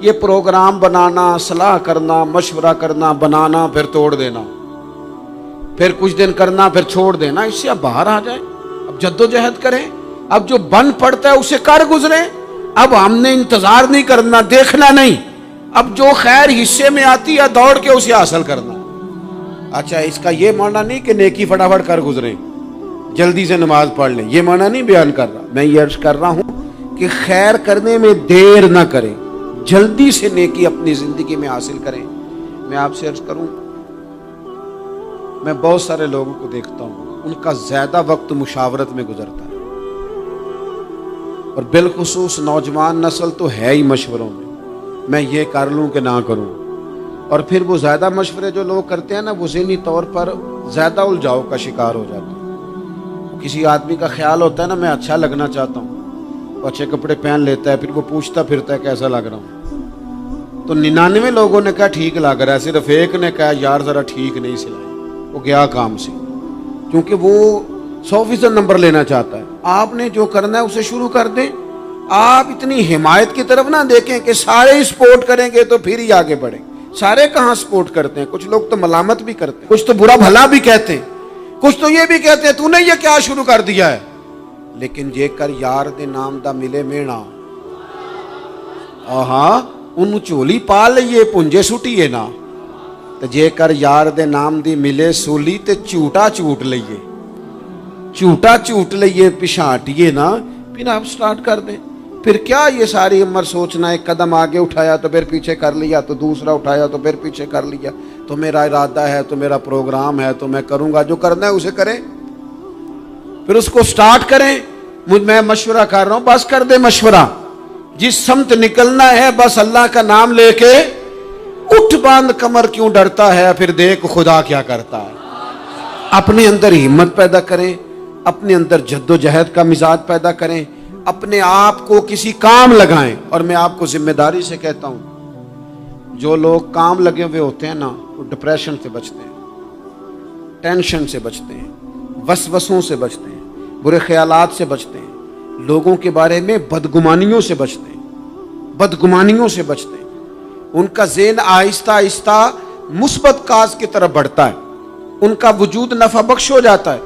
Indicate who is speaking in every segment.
Speaker 1: یہ پروگرام بنانا، صلاح کرنا، مشورہ کرنا، بنانا پھر توڑ دینا، پھر کچھ دن کرنا پھر چھوڑ دینا، اس سے اب باہر آ جائیں، اب جدوجہد کریں، اب جو بن پڑتا ہے اسے کر گزریں۔ اب ہم نے انتظار نہیں کرنا، دیکھنا نہیں، اب جو خیر حصے میں آتی ہے دوڑ کے اسے حاصل کرنا۔ اچھا، اس کا یہ معنی نہیں کہ نیکی فٹافٹ کر گزریں، جلدی سے نماز پڑھ لیں، یہ معنی نہیں بیان کر رہا۔ میں یہ عرض کر رہا ہوں کہ خیر کرنے میں دیر نہ کریں، جلدی سے نیکی اپنی زندگی میں حاصل کریں۔ میں آپ سے عرض کروں، میں بہت سارے لوگوں کو دیکھتا ہوں، ان کا زیادہ وقت مشاورت میں گزرتا ہے، اور بالخصوص نوجوان نسل تو ہے ہی مشوروں میں یہ کر لوں کہ نہ کروں، اور پھر وہ زیادہ مشورے جو لوگ کرتے ہیں نا، وہ ذہنی طور پر زیادہ الجھاؤ کا شکار ہو جاتے ہیں۔ کسی آدمی کا خیال ہوتا ہے نا، میں اچھا لگنا چاہتا ہوں، وہ اچھے کپڑے پہن لیتا ہے، پھر وہ پوچھتا پھرتا ہے کیسا لگ رہا ہوں، تو 99 لوگوں نے کہا ٹھیک لگ رہا ہے، صرف ایک نے کہا یار ذرا ٹھیک نہیں سلائی، وہ گیا کام سے، کیونکہ وہ 100% نمبر لینا چاہتا ہے۔ آپ نے جو کرنا ہے اسے شروع کر دیں، آپ اتنی حمایت کی طرف نہ دیکھیں کہ سارے ہی سپورٹ کریں گے تو پھر ہی آگے بڑھیں۔ سارے کہاں سپورٹ کرتے ہیں، کچھ لوگ تو ملامت بھی کرتے ہیں، کچھ تو برا بھلا بھی کہتے ہیں، کچھ تو یہ بھی کہتے ہیں تو نے یہ کیا شروع کر دیا ہے۔ لیکن جے کر یار دے نام دا ملے مینا، ہاں ان چولی پا لئیے پنجے سٹیے نا، تو جے کر یار دے نام دی ملے سولی تے چوٹا چوٹ لئیے، چوٹا چوٹ لئیے پچھاٹیے نا، پھر آپ سٹارٹ کر دیں۔ پھر کیا یہ ساری عمر سوچنا، ایک قدم آگے اٹھایا تو پھر پیچھے کر لیا، تو دوسرا اٹھایا تو پھر پیچھے کر لیا، تو میرا ارادہ ہے، تو میرا پروگرام ہے، تو میں کروں گا، جو کرنا ہے اسے کریں، پھر اس کو سٹارٹ کریں۔ میں مشورہ کر رہا ہوں، بس کر دے مشورہ، جس سمت نکلنا ہے بس اللہ کا نام لے کے اٹھ، باندھ کمر کیوں ڈرتا ہے، پھر دیکھ خدا کیا کرتا ہے۔ اپنے اندر ہمت پیدا کریں، اپنے اندر جد و جہد کا مزاج پیدا کریں، اپنے آپ کو کسی کام لگائیں۔ اور میں آپ کو ذمہ داری سے کہتا ہوں، جو لوگ کام لگے ہوئے ہوتے ہیں نا، وہ ڈپریشن سے بچتے ہیں، ٹینشن سے بچتے ہیں، وسوسوں سے بچتے ہیں، برے خیالات سے بچتے ہیں، لوگوں کے بارے میں بدگمانیوں سے بچتے ہیں، بدگمانیوں سے بچتے ہیں۔ ان کا ذہن آہستہ آہستہ مثبت کاز کی طرف بڑھتا ہے، ان کا وجود نفع بخش ہو جاتا ہے،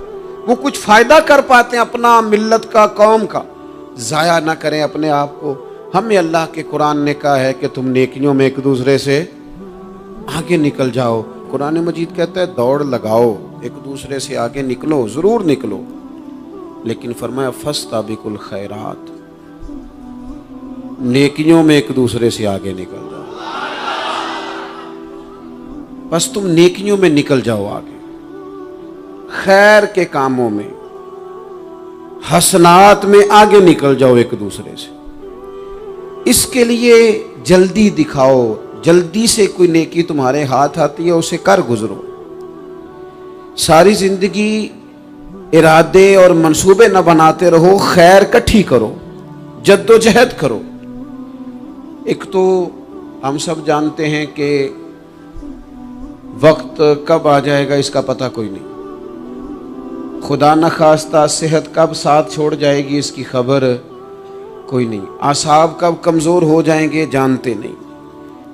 Speaker 1: وہ کچھ فائدہ کر پاتے ہیں اپنا، ملت کا، قوم کا۔ ضائع نہ کریں اپنے آپ کو۔ ہمیں اللہ کے قرآن نے کہا ہے کہ تم نیکیوں میں ایک دوسرے سے آگے نکل جاؤ۔ قرآن مجید کہتا ہے دوڑ لگاؤ، ایک دوسرے سے آگے نکلو، ضرور نکلو، لیکن فرمایا فاستبقوا الخیرات، نیکیوں میں ایک دوسرے سے آگے نکل جاؤ۔ بس تم نیکیوں میں نکل جاؤ آگے، خیر کے کاموں میں، حسنات میں آگے نکل جاؤ ایک دوسرے سے۔ اس کے لیے جلدی دکھاؤ، جلدی سے کوئی نیکی تمہارے ہاتھ آتی ہے اسے کر گزرو۔ ساری زندگی ارادے اور منصوبے نہ بناتے رہو، خیر کٹھی کرو، جد و جہد کرو۔ ایک تو ہم سب جانتے ہیں کہ وقت کب آ جائے گا اس کا پتہ کوئی نہیں، خدا نخواستہ صحت کب ساتھ چھوڑ جائے گی اس کی خبر کوئی نہیں، اعصاب کب کمزور ہو جائیں گے جانتے نہیں،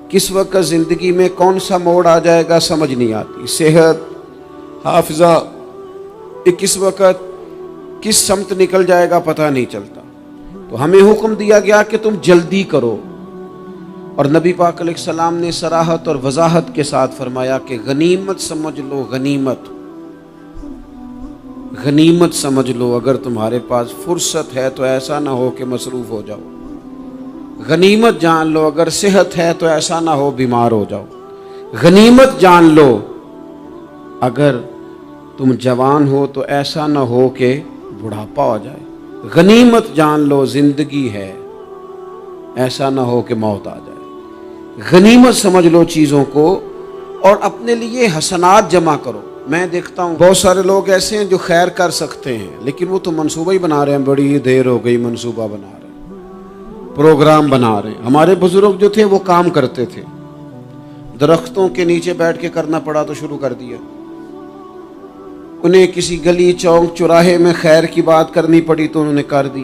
Speaker 1: کس وقت زندگی میں کون سا موڑ آ جائے گا سمجھ نہیں آتی، صحت، حافظہ کس وقت کس سمت نکل جائے گا پتہ نہیں چلتا۔ تو ہمیں حکم دیا گیا کہ تم جلدی کرو، اور نبی پاک علیہ السلام نے صراحت اور وضاحت کے ساتھ فرمایا کہ غنیمت سمجھ لو، غنیمت غنیمت سمجھ لو، اگر تمہارے پاس فرصت ہے تو ایسا نہ ہو کہ مصروف ہو جاؤ، غنیمت جان لو، اگر صحت ہے تو ایسا نہ ہو بیمار ہو جاؤ، غنیمت جان لو اگر تم جوان ہو تو ایسا نہ ہو کہ بڑھاپا ہو جائے، غنیمت جان لو زندگی ہے، ایسا نہ ہو کہ موت آ جائے۔ غنیمت سمجھ لو چیزوں کو، اور اپنے لیے حسنات جمع کرو۔ میں دیکھتا ہوں بہت سارے لوگ ایسے ہیں جو خیر کر سکتے ہیں، لیکن وہ تو منصوبہ ہی بنا رہے ہیں، بڑی دیر ہو گئی منصوبہ بنا رہے ہیں، پروگرام بنا رہے ہیں۔ ہمارے بزرگ جو تھے وہ کام کرتے تھے، درختوں کے نیچے بیٹھ کے کرنا پڑا تو شروع کر دیا، انہیں کسی گلی چوک چوراہے میں خیر کی بات کرنی پڑی تو انہوں نے کر دی،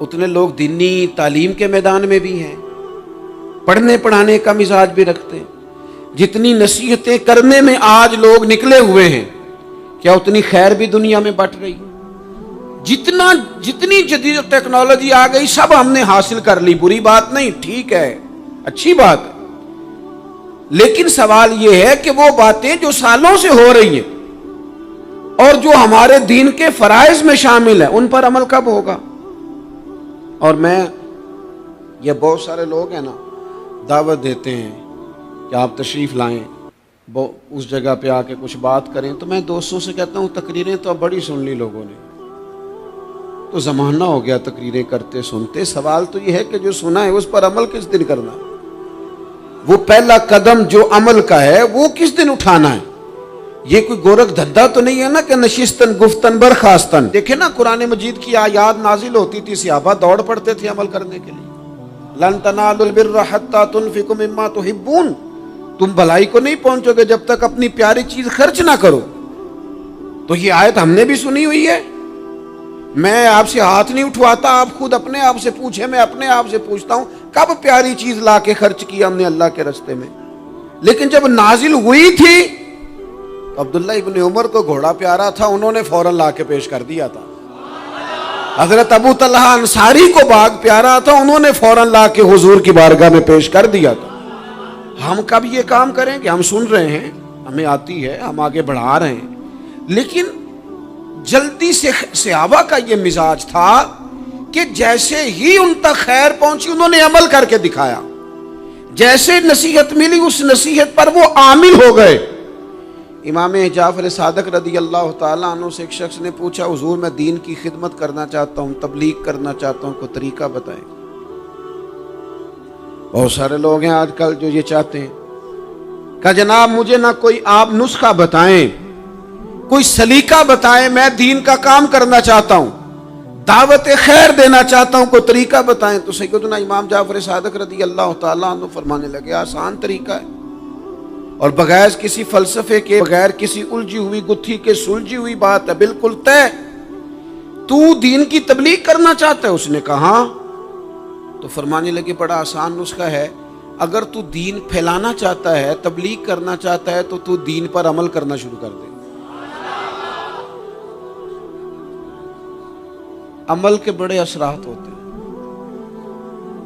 Speaker 1: اتنے لوگ دینی تعلیم کے میدان میں بھی ہیں، پڑھنے پڑھانے کا مزاج بھی رکھتے ہیں۔ جتنی نصیحتیں کرنے میں آج لوگ نکلے ہوئے ہیں، کیا اتنی خیر بھی دنیا میں بٹ رہی؟ جتنی جدید ٹیکنالوجی آ گئی سب ہم نے حاصل کر لی، بری بات نہیں، ٹھیک ہے، اچھی بات ہے، لیکن سوال یہ ہے کہ وہ باتیں جو سالوں سے ہو رہی ہیں اور جو ہمارے دین کے فرائض میں شامل ہیں ان پر عمل کب ہوگا؟ اور یہ بہت سارے لوگ ہیں نا، دعوت دیتے ہیں کہ آپ تشریف لائیں، اس جگہ پہ آ کے کچھ بات کریں، تو میں دوستوں سے کہتا ہوں تقریریں تو اب بڑی سن لی لوگوں نے، تو زمانہ ہو گیا تقریریں کرتے سنتے۔ سوال تو یہ ہے کہ جو سنا ہے اس پر عمل کس دن کرنا ہے؟ وہ پہلا قدم جو عمل کا ہے وہ کس دن اٹھانا ہے؟ یہ کوئی گورکھ دھندا تو نہیں ہے نا کہ نشستن گفتن برخاستن۔ دیکھیں نا قرآن مجید کی آیات نازل ہوتی تھی، صحابہ دوڑ پڑتے تھے عمل کرنے کے لیے۔ لن تنالوا البر حتى تنفقوا مما تحبون، تم بھلائی کو نہیں پہنچو گے جب تک اپنی پیاری چیز خرچ نہ کرو۔ تو یہ آیت ہم نے بھی سنی ہوئی ہے، میں آپ سے ہاتھ نہیں اٹھواتا، آپ خود اپنے آپ سے پوچھیں، میں اپنے آپ سے پوچھتا ہوں کب پیاری چیز لا کے خرچ کیا ہم نے اللہ کے راستے میں؟ لیکن جب نازل ہوئی تھی عبداللہ ابن عمر کو گھوڑا پیارا تھا، انہوں نے فوراً لا کے پیش کر دیا تھا۔ حضرت ابو طلحہ انصاری کو باغ پیارا تھا، انہوں نے فوراً لا کے حضور کی بارگاہ میں پیش کر دیا تھا۔ ہم کب یہ کام کریں کہ ہم سن رہے ہیں، ہمیں آتی ہے، ہم آگے بڑھا رہے ہیں، لیکن جلدی سے صحابہ کا یہ مزاج تھا کہ جیسے ہی ان تک خیر پہنچی انہوں نے عمل کر کے دکھایا، جیسے نصیحت ملی اس نصیحت پر وہ عامل ہو گئے۔ امام جعفر صادق رضی اللہ تعالیٰ عنہ سے ایک شخص نے پوچھا، حضور میں دین کی خدمت کرنا چاہتا ہوں، تبلیغ کرنا چاہتا ہوں، کوئی طریقہ بتائیں۔ بہت سارے لوگ ہیں آج کل جو یہ چاہتے ہیں، کہا جناب مجھے نہ کوئی آپ نسخہ بتائیں، کوئی سلیقہ بتائیں، میں دین کا کام کرنا چاہتا ہوں، دعوت خیر دینا چاہتا ہوں، کوئی طریقہ بتائیں۔ تو سیدنا امام جعفر صادق رضی اللہ تعالیٰ عنہ فرمانے لگے، آسان طریقہ ہے، اور بغیر کسی فلسفے کے، بغیر کسی الجھی ہوئی گتھی کے سلجھی ہوئی بات ہے، بالکل طے۔ تو دین کی تبلیغ کرنا چاہتا ہے؟ اس نے کہا ہاں۔ تو فرمانے لگے بڑا آسان نسخہ ہے، اگر تو دین پھیلانا چاہتا ہے، تبلیغ کرنا چاہتا ہے، تو دین پر عمل کرنا شروع کر دے۔ عمل کے بڑے اثرات ہوتے ہیں۔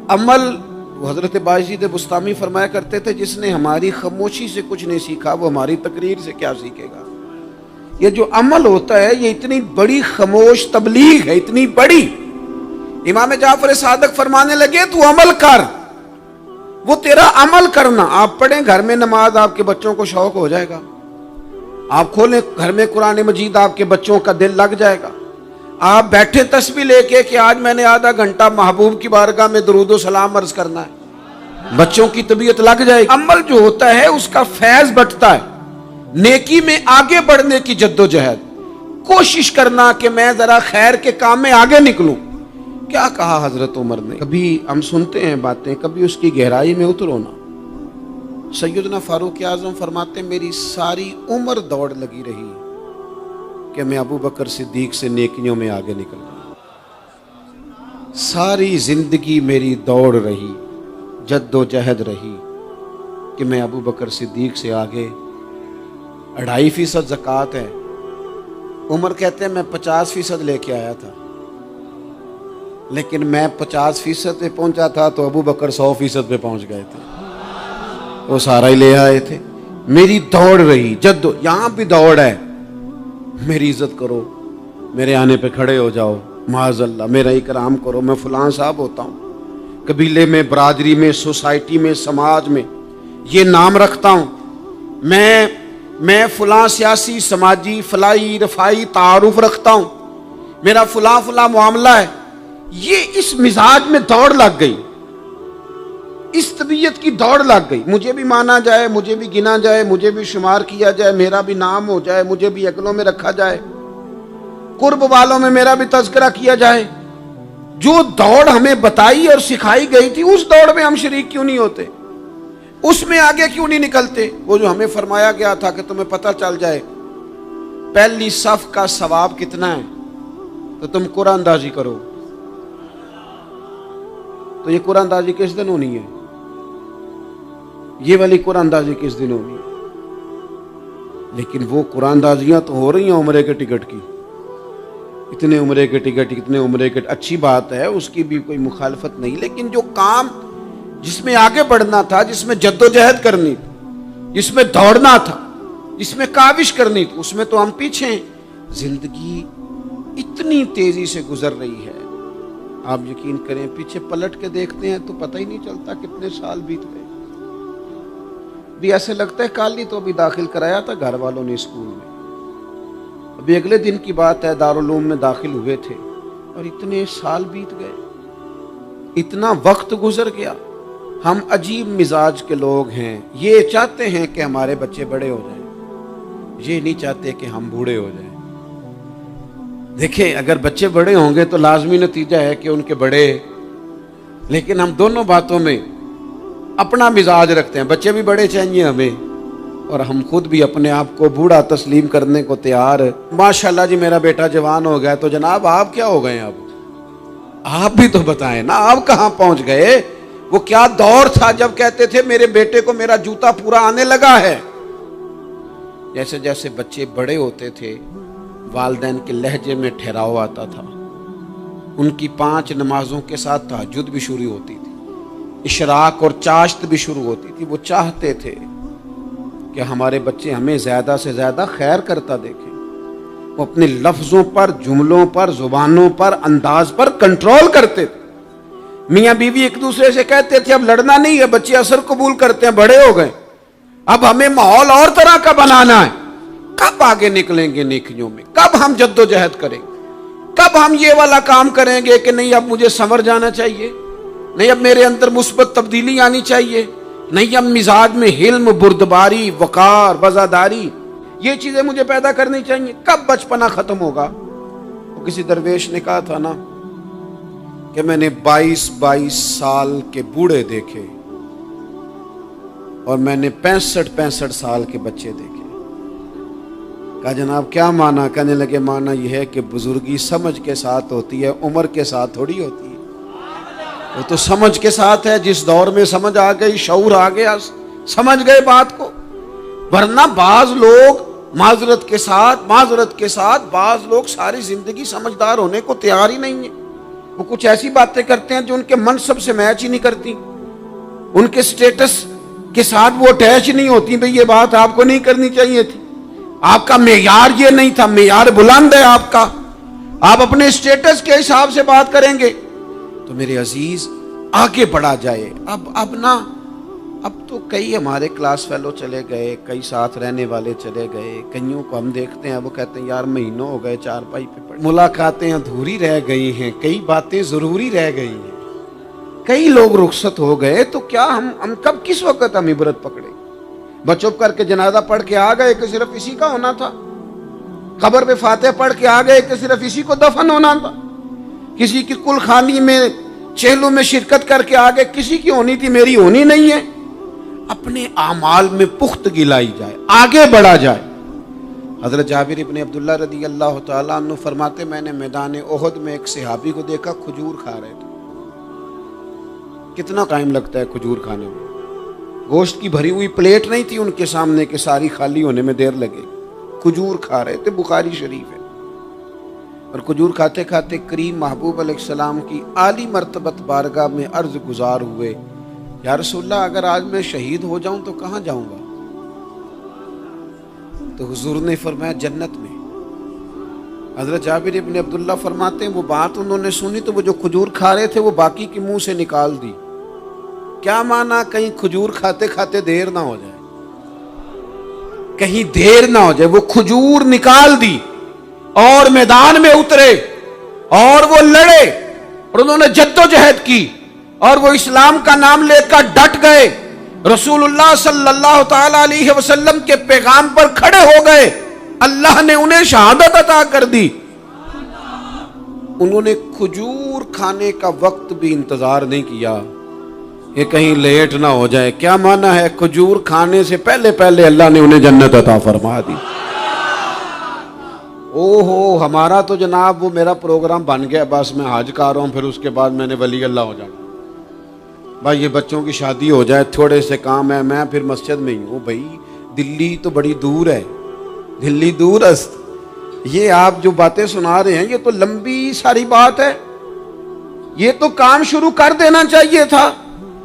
Speaker 1: عمل، حضرت باجید بستامی فرمایا کرتے تھے، جس نے ہماری خاموشی سے کچھ نہیں سیکھا وہ ہماری تقریر سے کیا سیکھے گا۔ یہ جو عمل ہوتا ہے یہ اتنی بڑی خاموش تبلیغ ہے، اتنی بڑی۔ امام جعفر صادق فرمانے لگے تو عمل کر، وہ تیرا عمل کرنا۔ آپ پڑھیں گھر میں نماز، آپ کے بچوں کو شوق ہو جائے گا، آپ کھولیں گھر میں قرآن مجید، آپ کے بچوں کا دل لگ جائے گا۔ آپ بیٹھے تسبیح لے کے کہ آج میں نے آدھا گھنٹہ محبوب کی بارگاہ میں درود و سلام عرض کرنا ہے، بچوں کی طبیعت لگ جائے گی۔ عمل جو ہوتا ہے اس کا فیض بٹتا ہے، نیکی میں آگے بڑھنے کی جدوجہد، کوشش کرنا کہ میں ذرا خیر کے کام میں آگے نکلوں۔ کیا کہا حضرت عمر نے؟ کبھی ہم سنتے ہیں باتیں، کبھی اس کی گہرائی میں اترو نا۔ سیدنا فاروق اعظم فرماتے میری ساری عمر دوڑ لگی رہی کہ میں ابو بکر صدیق سے نیکیوں میں آگے نکل جاؤں، ساری زندگی میری دوڑ رہی، جد و جہد رہی کہ میں ابو بکر صدیق سے آگے۔ 2.5% زکوٰۃ ہے، عمر کہتے ہیں میں 50% لے کے آیا تھا، لیکن میں 50% پہ پہنچا تھا تو ابو بکر 100% پہ پہنچ گئے تھے، وہ سارا ہی لے آئے تھے۔ میری دوڑ رہی، یہاں بھی دوڑ ہے، میری عزت کرو، میرے آنے پہ کھڑے ہو جاؤ، معاذ اللہ میرا اکرام کرو، میں فلاں صاحب ہوتا ہوں، قبیلے میں، برادری میں، سوسائٹی میں، سماج میں یہ نام رکھتا ہوں، میں فلاں سیاسی، سماجی، فلاحی، رفائی تعارف رکھتا ہوں، میرا فلاں معاملہ ہے۔ یہ اس مزاج میں دوڑ لگ گئی، اس طبیعت کی دوڑ لگ گئی، مجھے بھی مانا جائے، مجھے بھی گنا جائے، مجھے بھی شمار کیا جائے، میرا بھی نام ہو جائے، مجھے بھی اگلوں میں رکھا جائے، قرب والوں میں میرا بھی تذکرہ کیا جائے۔ جو دوڑ ہمیں بتائی اور سکھائی گئی تھی اس دوڑ میں ہم شریک کیوں نہیں ہوتے؟ اس میں آگے کیوں نہیں نکلتے؟ وہ جو ہمیں فرمایا گیا تھا کہ تمہیں پتہ چل جائے پہلی صف کا ثواب کتنا ہے تو تم قرآن اندازی کرو، تو یہ قرآن اندازی کس دن ہونی ہے؟ یہ والی قرآن اندازی کس دن ہونی ہے؟ لیکن وہ قرآن اندازیاں تو ہو رہی ہیں عمرے کے ٹکٹ کی، اتنے عمرے کے ٹکٹ، اتنے عمرے کے، اچھی بات ہے، اس کی بھی کوئی مخالفت نہیں، لیکن جو کام جس میں آگے بڑھنا تھا، جس میں جد و جہد کرنی تھی، جس میں دوڑنا تھا، جس میں کاوش کرنی تھی، اس میں تو ہم پیچھے ہیں۔ زندگی اتنی تیزی سے گزر رہی ہے، آپ یقین کریں پیچھے پلٹ کے دیکھتے ہیں تو پتہ ہی نہیں چلتا کتنے سال بیت گئے۔ بھی ایسے لگتا ہے کل ہی تو ابھی داخل کرایا تھا گھر والوں نے اسکول میں، ابھی اگلے دن کی بات ہے دارالعلوم میں داخل ہوئے تھے اور اتنے سال بیت گئے، اتنا وقت گزر گیا۔ ہم عجیب مزاج کے لوگ ہیں، یہ چاہتے ہیں کہ ہمارے بچے بڑے ہو جائیں، یہ نہیں چاہتے کہ ہم بوڑھے ہو جائیں۔ دیکھیں اگر بچے بڑے ہوں گے تو لازمی نتیجہ ہے کہ ان کے بڑے، لیکن ہم دونوں باتوں میں اپنا مزاج رکھتے ہیں، بچے بھی بڑے چاہیے ہمیں اور ہم خود بھی اپنے آپ کو بوڑھا تسلیم کرنے کو تیار۔ ماشاءاللہ جی میرا بیٹا جوان ہو گیا، تو جناب آپ کیا ہو گئے ہیں؟ اب آپ بھی تو بتائیں نا، آپ کہاں پہنچ گئے؟ وہ کیا دور تھا جب کہتے تھے میرے بیٹے کو میرا جوتا پورا آنے لگا ہے۔ جیسے جیسے بچے بڑے ہوتے تھے والدین کے لہجے میں ٹھہراؤ آتا تھا، ان کی 5 نمازوں کے ساتھ تہجد بھی شروع ہوتی تھی، اشراق اور چاشت بھی شروع ہوتی تھی۔ وہ چاہتے تھے کہ ہمارے بچے ہمیں زیادہ سے زیادہ خیر کرتا دیکھیں۔ وہ اپنے لفظوں پر، جملوں پر، زبانوں پر، انداز پر کنٹرول کرتے تھے۔ میاں بیوی ایک دوسرے سے کہتے تھے اب لڑنا نہیں ہے، بچے اثر قبول کرتے ہیں، بڑے ہو گئے، اب ہمیں ماحول اور طرح کا بنانا ہے۔ کب آگے نکلیں گے نیکیوں میں؟ کب ہم جد و جہد کریں گے؟ کب ہم یہ والا کام کریں گے کہ نہیں اب مجھے سنور جانا چاہیے، نہیں اب میرے اندر مثبت تبدیلی آنی چاہیے، نہیں اب مزاج میں حلم، بردباری، وقار، وزاداری، یہ چیزیں مجھے پیدا کرنی چاہیے؟ کب بچپنا ختم ہوگا؟ وہ کسی درویش نے کہا تھا نا کہ میں نے 22 سال کے بوڑھے دیکھے اور میں نے 65 سال کے بچے دیکھے۔ کہا جناب کیا معنی؟ کہنے لگے معنی یہ ہے کہ بزرگی سمجھ کے ساتھ ہوتی ہے، عمر کے ساتھ تھوڑی ہوتی ہے۔ وہ تو سمجھ کے ساتھ ہے، جس دور میں سمجھ آ گئی، شعور آ گیا، سمجھ گئے بات کو۔ ورنہ بعض لوگ معذرت کے ساتھ بعض لوگ ساری زندگی سمجھدار ہونے کو تیار ہی نہیں ہیں۔ وہ کچھ ایسی باتیں کرتے ہیں جو ان کے منصب سے میچ ہی نہیں کرتی، ان کے سٹیٹس کے ساتھ وہ اٹیچ نہیں ہوتی۔ بھئی یہ بات آپ کو نہیں کرنی چاہیے تھی، آپ کا معیار یہ نہیں تھا، معیار بلند ہے آپ کا، آپ اپنے سٹیٹس کے حساب سے بات کریں گے۔ تو میرے عزیز آگے بڑھا جائے۔ اب تو کئی ہمارے کلاس فیلو چلے گئے، کئی ساتھ رہنے والے چلے گئے، کئیوں کو ہم دیکھتے ہیں وہ کہتے ہیں یار مہینوں ہو گئے چارپائی پہ پڑے، ملاقاتیں ادھوری رہ گئی ہیں، کئی باتیں ضروری رہ گئی ہیں، کئی لوگ رخصت ہو گئے، تو کیا ہم کب کس وقت ہم عبرت پکڑے؟ بس چپ کر کے جنازہ پڑھ کے آ گئے کہ صرف اسی کا ہونا تھا، قبر پہ فاتحہ پڑھ کے آ گئے کہ صرف اسی کو دفن ہونا تھا، کسی کی کل خانی میں چہلوں میں شرکت کر کے آگے کسی کی ہونی تھی، میری ہونی نہیں ہے۔ اپنے اعمال میں پختگی لائی جائے، آگے بڑھا جائے۔ حضرت جابر ابن عبداللہ رضی اللہ تعالیٰ عنہ فرماتے میں نے میدان احد میں ایک صحابی کو دیکھا کھجور کھا رہے تھے۔ کتنا ٹائم لگتا ہے کھجور کھانے میں؟ گوشت کی بھری ہوئی پلیٹ نہیں تھی ان کے سامنے کہ ساری خالی ہونے میں دیر لگے، کھجور کھا رہے تھے، بخاری شریف ہے۔ اور کھجور کھاتے کھاتے کریم محبوب علیہ السلام کی عالی مرتبت بارگاہ میں عرض گزار ہوئے یا رسول اللہ اگر آج میں شہید ہو جاؤں تو کہاں جاؤں گا؟ تو حضور نے فرمایا جنت میں۔ حضرت جابر ابن عبداللہ فرماتے ہیں وہ بات انہوں نے سنی تو وہ جو کھجور کھا رہے تھے وہ باقی کے منہ سے نکال دی۔ کیا معنی؟ کہیں کھجور کھاتے کھاتے دیر نہ ہو جائے، کہیں دیر نہ ہو جائے۔ وہ کھجور نکال دی اور میدان میں اترے اور وہ لڑے اور انہوں نے جد و جہد کی اور وہ اسلام کا نام لے کر ڈٹ گئے، رسول اللہ صلی اللہ تعالی علیہ وسلم کے پیغام پر کھڑے ہو گئے، اللہ نے انہیں شہادت عطا کر دی۔ انہوں نے کھجور کھانے کا وقت بھی انتظار نہیں کیا کہ کہیں لیٹ نہ ہو جائے۔ کیا معنی ہے؟ کھجور کھانے سے پہلے پہلے اللہ نے انہیں جنت عطا فرما دی۔ اوہو ہمارا تو جناب وہ میرا پروگرام بن گیا، بس میں حج کر رہا ہوں، پھر اس کے بعد میں نے ولی اللہ ہو جانا۔ بھائی یہ بچوں کی شادی ہو جائے، تھوڑے سے کام ہے، میں پھر مسجد میں ہی ہوں. بھائی دلی تو بڑی دور ہے، دلی دور است. یہ آپ جو باتیں سنا رہے ہیں یہ تو لمبی ساری بات ہے. یہ تو کام شروع کر دینا چاہیے تھا،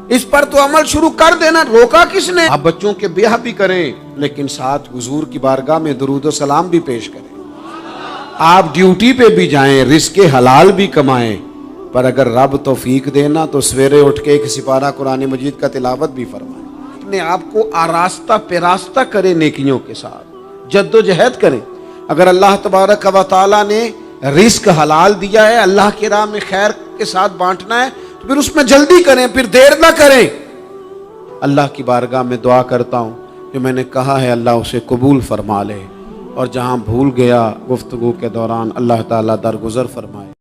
Speaker 1: اس پر تو عمل شروع کر دینا، روکا کس نے؟ آپ بچوں کے بیاہ بھی کریں لیکن ساتھ حضور کی بارگاہ میں درود و سلام بھی پیش کریں. آپ ڈیوٹی پہ بھی جائیں، رزق حلال بھی کمائیں، پر اگر رب توفیق دینا تو سویرے اٹھ کے ایک سپارہ قرآن مجید کا تلاوت بھی فرمائیں. اپنے آپ کو آراستہ پیراستہ کریں، نیکیوں کے ساتھ جد و جہد کریں. اگر اللہ تبارک و تعالیٰ نے رزق حلال دیا ہے، اللہ کی راہ میں خیر کے ساتھ بانٹنا ہے، تو پھر اس میں جلدی کریں، پھر دیر نہ کریں. اللہ کی بارگاہ میں دعا کرتا ہوں جو میں نے کہا ہے اللہ اسے قبول فرما لے، اور جہاں بھول گیا گفتگو کے دوران اللہ تعالیٰ درگزر فرمائے.